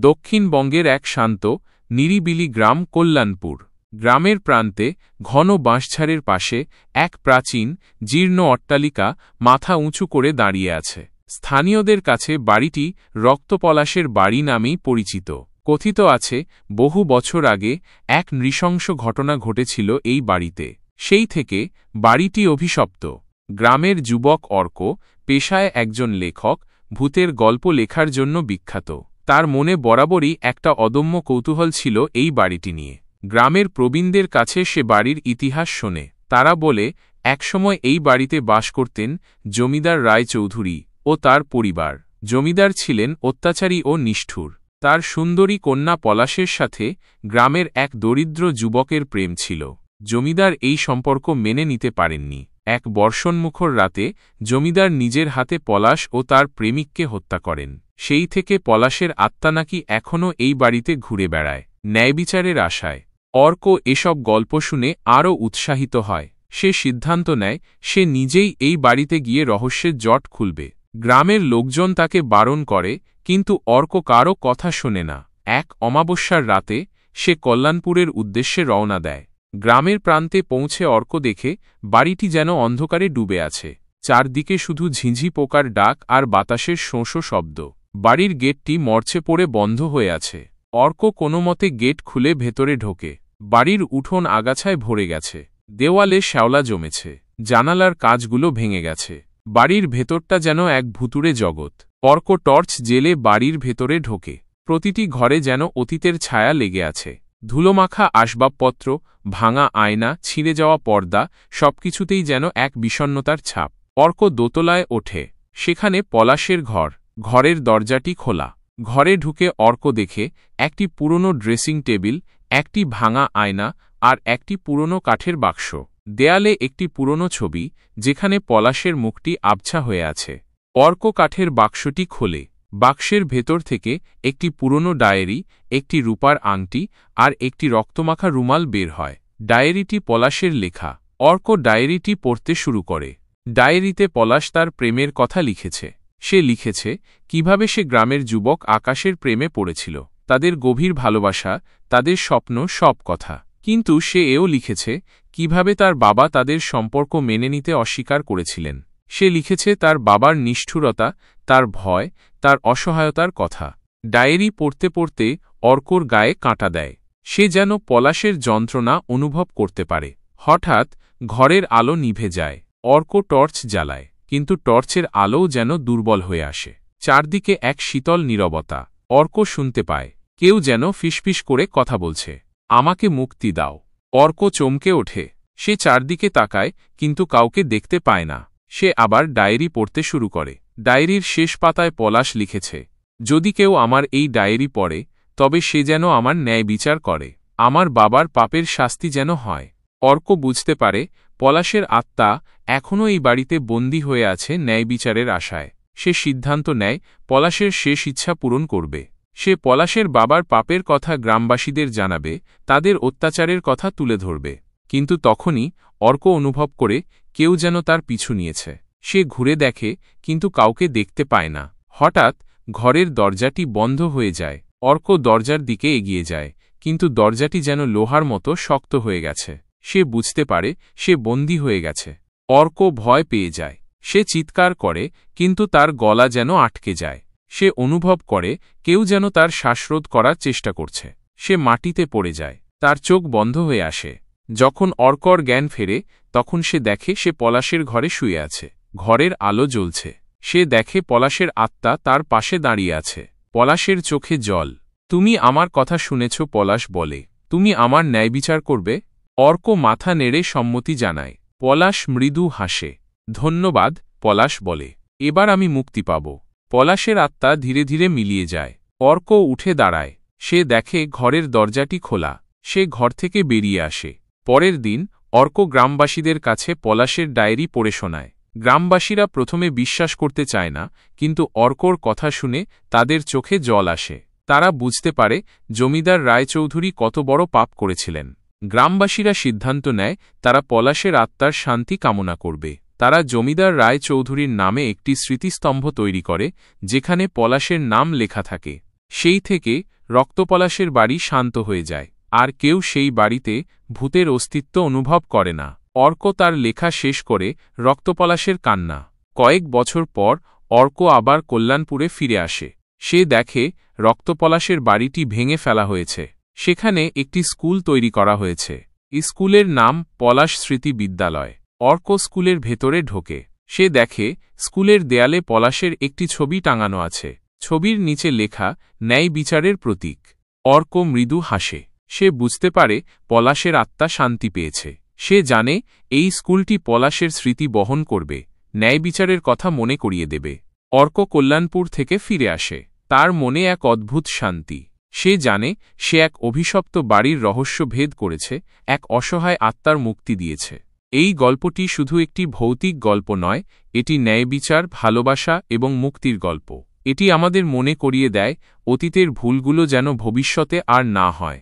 দক্ষিণবঙ্গের এক শান্ত নিরিবিলি গ্রাম কল্যাণপুর। গ্রামের প্রান্তে ঘন বাঁশঝাড়ের পাশে এক প্রাচীন জীর্ণ অট্টালিকা মাথা উঁচু করে দাঁড়িয়ে আছে। স্থানীয়দের কাছে বাড়িটি রক্তপলাশের বাড়ি নামেই পরিচিত। কথিত আছে, বহু বছর আগে এক নৃশংস ঘটনা ঘটেছিল এই বাড়িতে। সেই থেকে বাড়িটি অভিশপ্ত। গ্রামের যুবক অর্ক, পেশায় একজন লেখক, ভূতের গল্প লেখার জন্য বিখ্যাত। তার মনে বরাবরই একটা অদম্য কৌতূহল ছিল এই বাড়িটি নিয়ে। গ্রামের প্রবীণদের কাছে সে বাড়ির ইতিহাস শোনে। তারা বলে, একসময় এই বাড়িতে বাস করতেন জমিদার রায়চৌধুরী ও তার পরিবার। জমিদার ছিলেন অত্যাচারী ও নিষ্ঠুর। তার সুন্দরী কন্যা পলাশের সাথে গ্রামের এক দরিদ্র যুবকের প্রেম ছিল। জমিদার এই সম্পর্ক মেনে নিতে পারেননি। এক বর্ষণমুখর রাতে জমিদার নিজের হাতে পলাশ ও তার প্রেমিককে হত্যা করেন। সেই থেকে পলাশের আত্মা নাকি এখনও এই বাড়িতে ঘুরে বেড়ায়, ন্যায়বিচারের আশায়। অর্ক এসব গল্প শুনে আরও উৎসাহিত হয়। সে সিদ্ধান্ত নেয় সে নিজেই এই বাড়িতে গিয়ে রহস্যের জট খুলবে। গ্রামের লোকজন তাকে বারণ করে, কিন্তু অর্ক কারও কথা শোনে না। এক অমাবস্যার রাতে সে কল্যাণপুরের উদ্দেশ্যে রওনা দেয়। গ্রামের প্রান্তে পৌঁছে অর্ক দেখে বাড়িটি যেন অন্ধকারে ডুবে আছে। চারদিকে শুধু ঝিঁঝি পোকার ডাক আর বাতাসের শোঁ শব্দ। বাড়ির গেটটি মরচে পড়ে বন্ধ হয়ে আছে। অর্ক কোনোমতে গেট খুলে ভেতরে ঢোকে। বাড়ির উঠোন আগাছায় ভরে গেছে। দেওয়ালে শ্যাওলা জমেছে। জানালার কাচগুলো ভেঙে গেছে। বাড়ির ভেতরটা যেন এক ভুতুড়ে জগৎ। অর্ক টর্চ জেলে বাড়ির ভেতরে ঢোকে। প্রতিটি ঘরে যেন অতীতের ছায়া লেগে আছে। ধুলোমাখা আসবাবপত্র, ভাঙা আয়না, ছিঁড়ে যাওয়া পর্দা, সবকিছুতেই যেন এক বিষণ্ণতার ছাপ। অর্ক দোতলায় ওঠে। সেখানে পলাশের ঘর। ঘরের দরজাটি খোলা। ঘরে ঢুকে অর্ক দেখে একটি পুরনো ড্রেসিং টেবিল, একটি ভাঙা আয়না আর একটি পুরনো কাঠের বাক্স। দেয়ালে একটি পুরনো ছবি, যেখানে পলাশের মুখটি আবছা হয়ে আছে। অর্ক কাঠের বাক্সটি খোলে। বাক্সের ভেতর থেকে একটি পুরনো ডায়েরি, একটি রূপার আংটি আর একটি রক্তমাখা রুমাল বের হয়। ডায়েরিটি পলাশের লেখা। অর্ক ডায়েরিটি পড়তে শুরু করে। ডায়েরিতে পলাশ তার প্রেমের কথা লিখেছে। সে লিখেছে কিভাবে সে গ্রামের যুবক আকাশের প্রেমে পড়েছিল, তাদের গভীর ভালোবাসা, তাদের স্বপ্ন, সব কথা। কিন্তু সে এও লিখেছে কিভাবে তার বাবা তাদের সম্পর্ক মেনে নিতে অস্বীকার করেছিলেন। সে লিখেছে তার বাবার নিষ্ঠুরতা, তার ভয়, তার অসহায়তার কথা। ডায়েরি পড়তে পড়তে অর্কর গায়ে কাঁটা দেয়। সে যেন পলাশের যন্ত্রণা অনুভব করতে পারে। হঠাৎ ঘরের আলো নিভে যায়। অর্ক টর্চ জ্বালায়, কিন্তু টর্চের আলোও যেন দুর্বল হয়ে আসে। চারদিকে এক শীতল নীরবতা। অর্ক শুনতে পায় কেউ যেন ফিসফিস করে কথা বলছে, আমাকে মুক্তি দাও। অর্ক চমকে ওঠে। সে চারদিকে তাকায়, কিন্তু কাউকে দেখতে পায় না। সে আবার ডায়েরি পড়তে শুরু করে। ডায়েরির শেষ পাতায় পলাশ লিখেছে, যদি কেউ আমার এই ডায়েরি পড়ে, তবে সে যেন আমার ন্যায় বিচার করে, আমার বাবার পাপের শাস্তি যেন হয়। অর্ক বুঝতে পারে পলাশের আত্মা এখনও এই বাড়িতে বন্দী হয়ে আছে ন্যায় বিচারের আশায়। সে সিদ্ধান্ত নেয় পলাশের শেষ ইচ্ছা পূরণ করবে। সে পলাশের বাবার পাপের কথা গ্রামবাসীদের জানাবে, তাদের অত্যাচারের কথা তুলে ধরবে। কিন্তু তখনই অর্ক অনুভব করে কেউ যেন তার পিছু নিয়েছে। সে ঘুরে দেখে, কিন্তু কাউকে দেখতে পায় না। হঠাৎ ঘরের দরজাটি বন্ধ হয়ে যায়। অর্ক দরজার দিকে এগিয়ে যায়, কিন্তু দরজাটি যেন লোহার মতো শক্ত হয়ে গেছে। সে বুঝতে পারে সে বন্দী হয়ে গেছে। অর্ক ভয় পেয়ে যায়। সে চিৎকার করে, কিন্তু তার গলা যেন আটকে যায়। সে অনুভব করে কেউ যেন তার শ্বাসরোধ করার চেষ্টা করছে। সে মাটিতে পড়ে যায়। তার চোখ বন্ধ হয়ে আসে। যখন অর্কর জ্ঞান ফেরে, তখন সে দেখে সে পলাশের ঘরে শুয়ে আছে। ঘরের আলো জ্বলছে। সে দেখে পলাশের আত্মা তার পাশে দাঁড়িয়ে আছে। পলাশের চোখে জল। তুমি আমার কথা শুনেছ, পলাশ বলে। তুমি আমার ন্যায়বিচার করবে? অর্ক মাথা নেড়ে সম্মতি জানায়। পলাশ মৃদু হাসে। ধন্যবাদ, পলাশ বলে। এবার আমি মুক্তি পাব। পলাশের আত্মা ধীরে ধীরে মিলিয়ে যায়। অর্ক উঠে দাঁড়ায়। সে দেখে ঘরের দরজাটি খোলা। সে ঘর থেকে বেরিয়ে আসে। পরের দিন অর্ক গ্রামবাসীদের কাছে পলাশের ডায়েরি পড়ে শোনায়। গ্রামবাসীরা প্রথমে বিশ্বাস করতে চায় না, কিন্তু অর্কর কথা শুনে তাদের চোখে জল আসে। তারা বুঝতে পারে জমিদার রায়চৌধুরী কত বড় পাপ করেছিলেন। গ্রামবাসীরা সিদ্ধান্ত নেয় তারা পলাশের আত্মার শান্তি কামনা করবে। তারা জমিদার রায়চৌধুরীর নামে একটি স্মৃতিস্তম্ভ তৈরি করে, যেখানে পলাশের নাম লেখা থাকে। সেই থেকে রক্তপলাশের বাড়ি শান্ত হয়ে যায়, আর কেউ সেই বাড়িতে ভূতের অস্তিত্ব অনুভব করে না। অর্ক তার লেখা শেষ করে রক্তপলাশের কান্না। কয়েক বছর পর অর্ক আবার কল্যাণপুরে ফিরে আসে। সে দেখে রক্তপলাশের বাড়িটি ভেঙে ফেলা হয়েছে। সেখানে একটি স্কুল তৈরি করা হয়েছে। স্কুলের নাম পলাশ স্মৃতি বিদ্যালয়। অর্ক স্কুলের ভেতরে ঢোকে। সে দেখে স্কুলের দেয়ালে পলাশের একটি ছবি টাঙানো আছে। ছবির নিচে লেখা ন্যায় বিচারের প্রতীক। অর্ক মৃদু হাসে। সে বুঝতে পারে পলাশের আত্মা শান্তি পেয়েছে। সে জানে এই স্কুলটি পলাশের স্মৃতি বহন করবে, ন্যায় বিচারের কথা মনে করিয়ে দেবে। অর্ক কল্যাণপুর থেকে ফিরে আসে। তার মনে এক অদ্ভুত শান্তি। সে জানে সে এক অভিশপ্ত বাড়ির রহস্য ভেদ করেছে, এক অসহায় আত্মার মুক্তি দিয়েছে। এই গল্পটি শুধু একটি ভৌতিক গল্প নয়, এটি ন্যায় বিচার, ভালোবাসা এবং মুক্তির গল্প। এটি আমাদের মনে করিয়ে দেয় অতীতের ভুলগুলো যেন ভবিষ্যতে আর না হয়।